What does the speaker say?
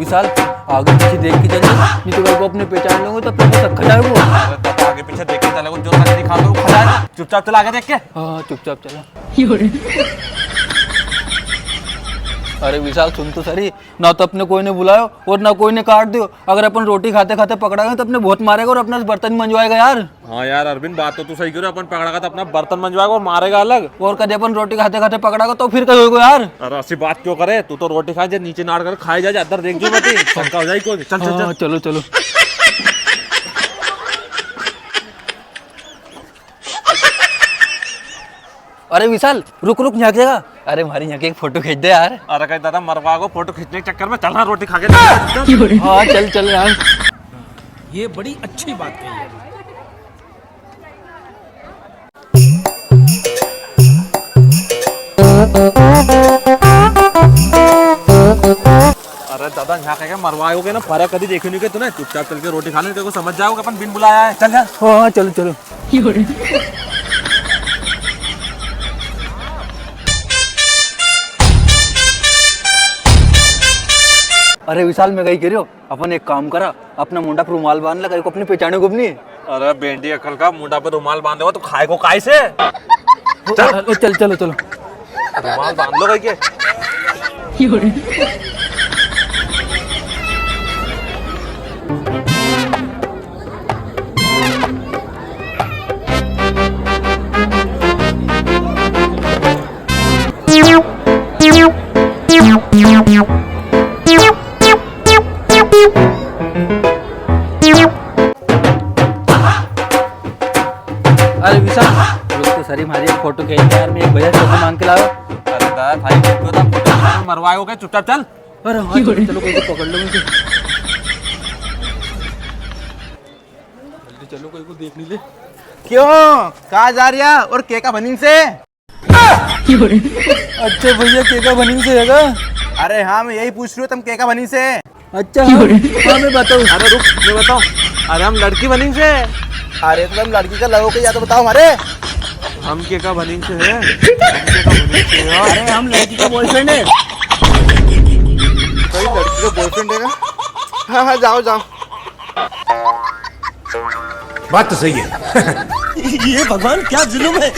विशाल आगे पीछे देख के चल, नहीं तो मेरे को अपने पहचान लोगे तो अपने को खा जाएगा वो। अरे दादा आगे पीछे देख के चलेगा, जो सच दिखा दो खा जाएगा। चुपचाप चला आगे देख के। हाँ चुपचाप चला। अरे विशाल सुन तो सही, ना तो अपने कोई ने बुलायो और ना कोई ने काट दियो। अगर अपन रोटी खाते खाते पकड़ा गए तो अपने बहुत मारेगा और अपना बर्तन मंजवाएगा यार। हाँ यार अरविंद बात तो तू सही कह रहा है, अपन पकड़ागा तो अपना बर्तन मंजवाएगा और मारेगा अलग। और कभी अपन रोटी खाते खाते पकड़ागा तो फिर कहीं होगा यार। अरे ऐसी बात क्यों करे, तू तो रोटी खाए नीचे नाड़ कर खाए जा, अंदर देख जो मत शंका हो जाए कोई। चल चल चल चलो चलो। अरे विशाल रुक रुक, यहाँ जगह। अरे हमारी यहाँ की एक फोटो खींच दे यार। अरे कहीं दादा मरवा को फोटो खींचने के चक्कर में चलना रोटी खा के। हाँ चल चल यार। ये बड़ी अच्छी बात कही है। अरे दादा यहाँ कह मरवाओगे ना, फर्क कभी देखे नहीं के तूने। चुपचाप चल के रोटी खा ले, तेरे को समझ जाओगे अपन बिन बुलाया है। चल यार। हाँ चलो चलो। अरे विशाल मैं कही कह रही हो, अपन एक काम करा, अपना मुंडा पर रुमाल बांध ला, कहीं को अपनी पहचाने को नहीं। अरे बेंडी अकल का मुंडा पे रुमाल बांधे हो तो खाए को काय से। चल चल चलो चलो। रुमाल बांध लो कहीं के। अरे विशाल रुक तो सरी, हमारी एक फोटो खींच यार, मैं एक भैया से फोटो मांग के लाओ। अरे दादा भाई क्यों था फोटो मरवाओगे, चुपचाप चल। अरे हाँ चलो चलो, कोई को पकड़ लो मुझे। जल्दी चलो, कोई को देख नहीं ले। क्यों कहाँ जा रही है और केका बनी से? अच्छा भैया केका बनी से है? अरे हाँ मैं यही पूछ रही हूँ, तुम केका बनी से? अच्छा हाँ मैं बताऊँ। अरे रुक मैं बताओ। अरे हम लड़की बनी से। अरे तो तुम लड़की का लगोगे या तो बताओ हमारे। हम के का बनी से है। हम के का बनी से है। अरे हम लड़की का बॉयफ्रेंड है। कोई लड़की का बॉयफ्रेंड है? हाँ हाँ जाओ जाओ। बात तो सही है। ये भगवान क्या जुल्म है।